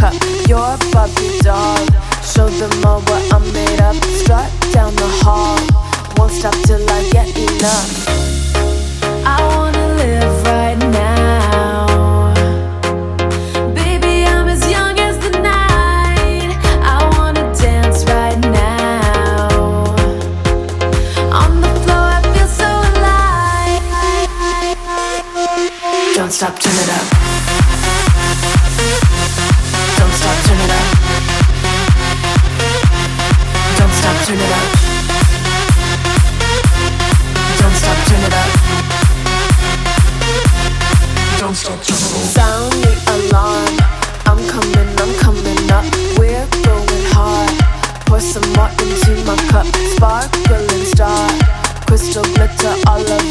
cup. You're a Barbie doll. Show them all what I'm made of. Strut down the hall. Won't stop till I get enough. I wanna live right now. Baby, I'm as young as the night. I wanna dance right now. On the floor, I feel so alive. Don't stop, turn it up. Don't stop, turn it up. Don't stop, turn it up. Don't stop, turn it up. Don't stop, turn it up. Sound the alarm. I'm coming up. We're going hard. Pour some more into my cup. Sparkling star. Crystal glitter all over